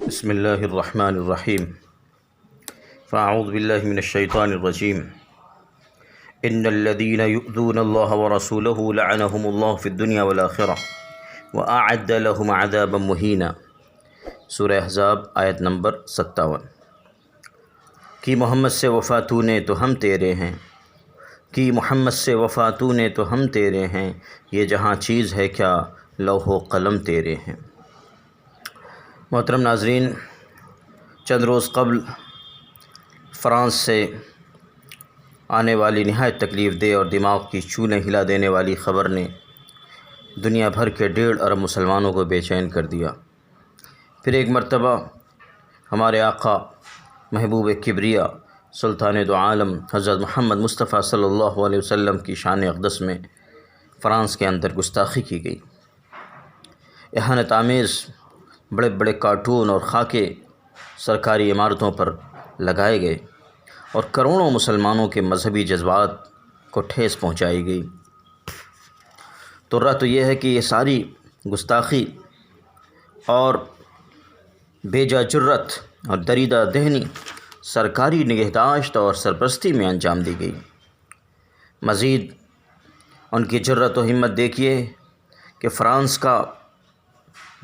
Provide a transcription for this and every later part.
بسم اللہ الرحمن الرحیم فاعوذ باللہ من الشیطان الرجیم ان الذین یؤذون اللہ ورسولہ لعنہم اللہ فی الدنیا والآخرہ واعد لهم عذابا مہینا۔ سورہ احزاب آیت نمبر 57۔ کہ محمد سے وفا تو نے تو ہم تیرے ہیں، کہ محمد سے وفا تو نے تو ہم تیرے ہیں، یہ جہاں چیز ہے کیا لوح و قلم تیرے ہیں۔ محترم ناظرین، چند روز قبل فرانس سے آنے والی نہایت تکلیف دہ اور دماغ کی چولیں ہلا دینے والی خبر نے دنیا بھر کے 1.5 ارب مسلمانوں کو بے چین کر دیا۔ پھر ایک مرتبہ ہمارے آقا محبوب کبریا سلطان دو عالم حضرت محمد مصطفیٰ صلی اللہ علیہ وسلم کی شان اقدس میں فرانس کے اندر گستاخی کی گئی۔ اہانت آمیز بڑے بڑے کارٹون اور خاکے سرکاری عمارتوں پر لگائے گئے اور کروڑوں مسلمانوں کے مذہبی جذبات کو ٹھیس پہنچائی گئی۔ تو یہ ہے کہ یہ ساری گستاخی اور بیجا جرت اور دریدہ دہنی سرکاری نگہداشت اور سرپرستی میں انجام دی گئی۔ مزید ان کی جرت و ہمت دیکھیے کہ فرانس کا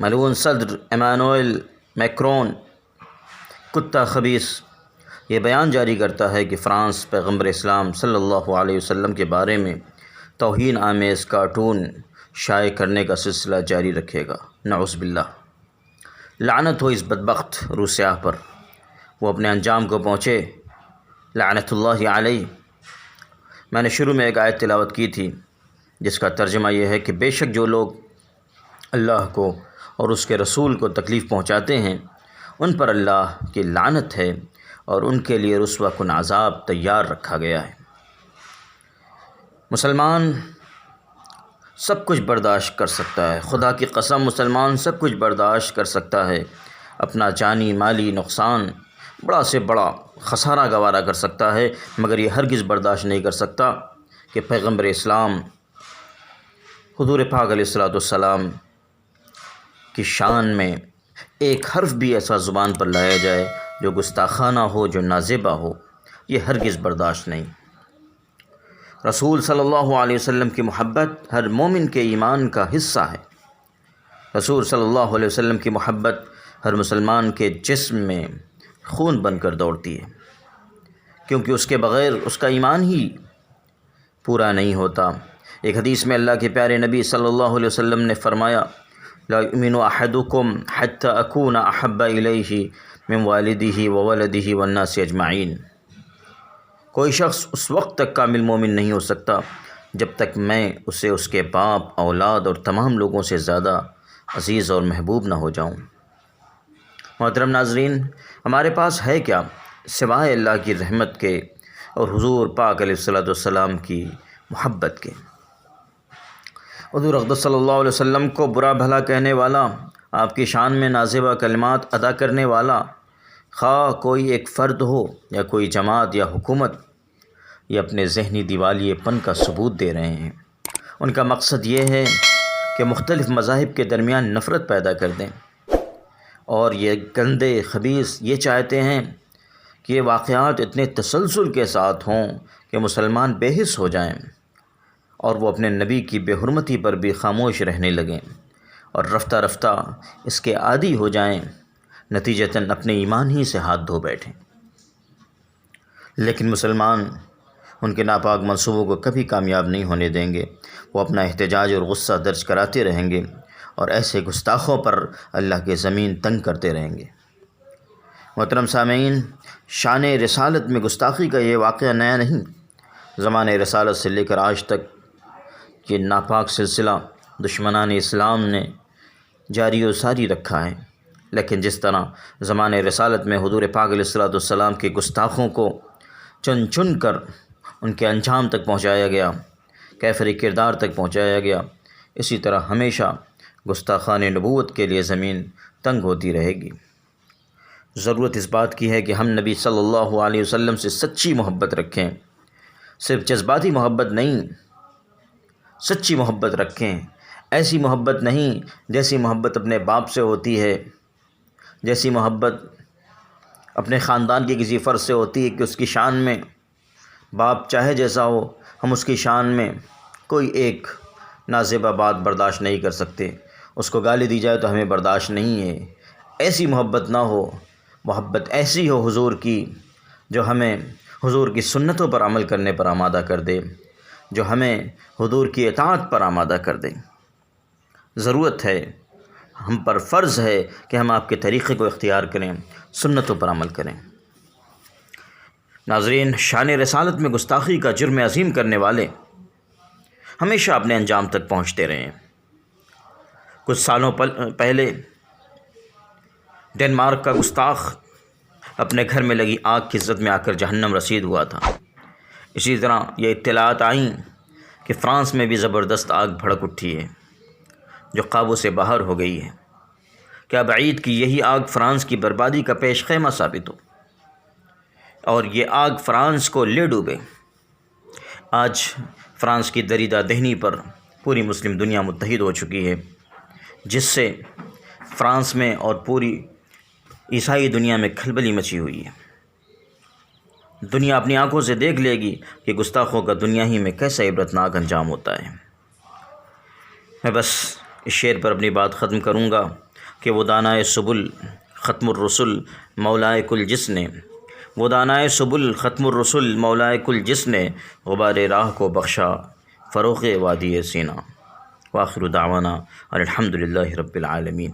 ملعون صدر ایمانوئل میکرون کتا خبیث یہ بیان جاری کرتا ہے کہ فرانس پیغمبر اسلام صلی اللہ علیہ وسلم کے بارے میں توہین آمیز کارٹون شائع کرنے کا سلسلہ جاری رکھے گا۔ نعوذ باللہ، لعنت ہو اس بدبخت روسیاہ پر، وہ اپنے انجام کو پہنچے، لعنت اللہ علیہ۔ میں نے شروع میں ایک آیت تلاوت کی تھی جس کا ترجمہ یہ ہے کہ بے شک جو لوگ اللہ کو اور اس کے رسول کو تکلیف پہنچاتے ہیں ان پر اللہ کی لعنت ہے اور ان کے لیے رسوا کن عذاب تیار رکھا گیا ہے۔ مسلمان سب کچھ برداشت کر سکتا ہے، خدا کی قسم مسلمان سب کچھ برداشت کر سکتا ہے، اپنا جانی مالی نقصان بڑا سے بڑا خسارہ گوارا کر سکتا ہے، مگر یہ ہرگز برداشت نہیں کر سکتا کہ پیغمبر اسلام حضور پاک علیہ السلام کی شان میں ایک حرف بھی ایسا زبان پر لایا جائے جو گستاخانہ ہو، جو نازیبہ ہو، یہ ہرگز برداشت نہیں۔ رسول صلی اللہ علیہ وسلم کی محبت ہر مومن کے ایمان کا حصہ ہے۔ رسول صلی اللہ علیہ وسلم کی محبت ہر مسلمان کے جسم میں خون بن کر دوڑتی ہے، کیونکہ اس کے بغیر اس کا ایمان ہی پورا نہیں ہوتا۔ ایک حدیث میں اللہ کے پیارے نبی صلی اللہ علیہ وسلم نے فرمایا، لا یؤمن احدکم حتی اکون احب الیہ من والدہ وولدہ والناس اجمعین۔ کوئی شخص اس وقت تک کامل مومن نہیں ہو سکتا جب تک میں اسے اس کے باپ، اولاد اور تمام لوگوں سے زیادہ عزیز اور محبوب نہ ہو جاؤں۔ محترم ناظرین، ہمارے پاس ہے کیا سوائے اللہ کی رحمت کے اور حضور پاک علیہ السلام کی محبت کے؟ حضور اقدس صلی اللہ علیہ وسلم کو برا بھلا کہنے والا، آپ کی شان میں نازیبہ کلمات ادا کرنے والا، خواہ کوئی ایک فرد ہو یا کوئی جماعت یا حکومت، یہ اپنے ذہنی دیوالیے پن کا ثبوت دے رہے ہیں۔ ان کا مقصد یہ ہے کہ مختلف مذاہب کے درمیان نفرت پیدا کر دیں، اور یہ گندے خبیث یہ چاہتے ہیں کہ یہ واقعات اتنے تسلسل کے ساتھ ہوں کہ مسلمان بے حس ہو جائیں اور وہ اپنے نبی کی بے حرمتی پر بھی خاموش رہنے لگیں اور رفتہ رفتہ اس کے عادی ہو جائیں، نتیجتاً اپنے ایمان ہی سے ہاتھ دھو بیٹھیں۔ لیکن مسلمان ان کے ناپاک منصوبوں کو کبھی کامیاب نہیں ہونے دیں گے، وہ اپنا احتجاج اور غصہ درج کراتے رہیں گے اور ایسے گستاخوں پر اللہ کی زمین تنگ کرتے رہیں گے۔ محترم سامعین، شان رسالت میں گستاخی کا یہ واقعہ نیا نہیں، زمانۂ رسالت سے لے کر آج تک یہ ناپاک سلسلہ دشمنان اسلام نے جاری و ساری رکھا ہے۔ لیکن جس طرح زمانۂ رسالت میں حضور پاک علیہ السلام کے گستاخوں کو چن چن کر ان کے انجام تک پہنچایا گیا، کیفر کردار تک پہنچایا گیا، اسی طرح ہمیشہ گستاخان نبوت کے لیے زمین تنگ ہوتی رہے گی۔ ضرورت اس بات کی ہے کہ ہم نبی صلی اللہ علیہ وسلم سے سچی محبت رکھیں، صرف جذباتی محبت نہیں، سچی محبت رکھیں۔ ایسی محبت نہیں جیسی محبت اپنے باپ سے ہوتی ہے، جیسی محبت اپنے خاندان کے کسی فرد سے ہوتی ہے کہ اس کی شان میں باپ چاہے جیسا ہو، ہم اس کی شان میں کوئی ایک نازیبہ بات برداشت نہیں کر سکتے، اس کو گالی دی جائے تو ہمیں برداشت نہیں ہے۔ ایسی محبت نہ ہو، محبت ایسی ہو حضور کی جو ہمیں حضور کی سنتوں پر عمل کرنے پر آمادہ کر دے، جو ہمیں حضور کی اطاعت پر آمادہ کر دے۔ ضرورت ہے، ہم پر فرض ہے کہ ہم آپ کے طریقے کو اختیار کریں، سنتوں پر عمل کریں۔ ناظرین، شان رسالت میں گستاخی کا جرم عظیم کرنے والے ہمیشہ اپنے انجام تک پہنچتے رہے ہیں۔ کچھ سالوں پہلے ڈنمارک کا گستاخ اپنے گھر میں لگی آگ کی زد میں آ کر جہنم رسید ہوا تھا۔ اسی طرح یہ اطلاعات آئیں کہ فرانس میں بھی زبردست آگ بھڑک اٹھی ہے جو قابو سے باہر ہو گئی ہے۔ کیا بعید کہ یہی آگ فرانس کی بربادی کا پیش خیمہ ثابت ہو اور یہ آگ فرانس کو لے ڈوبے۔ آج فرانس کی دریدہ دہنی پر پوری مسلم دنیا متحد ہو چکی ہے، جس سے فرانس میں اور پوری عیسائی دنیا میں کھلبلی مچی ہوئی ہے۔ دنیا اپنی آنکھوں سے دیکھ لے گی کہ گستاخوں کا دنیا ہی میں کیسا عبرتناک انجام ہوتا ہے۔ میں بس اس شعر پر اپنی بات ختم کروں گا کہ وہ دانائے سبل ختم الرسل مولائے کل جس نے، وہ دانائے سبل ختم الرسل مولائے کل جس نے، غبار راہ کو بخشا فروغ وادی سینا۔ وآخر دعوانا الحمد للہ رب العالمین۔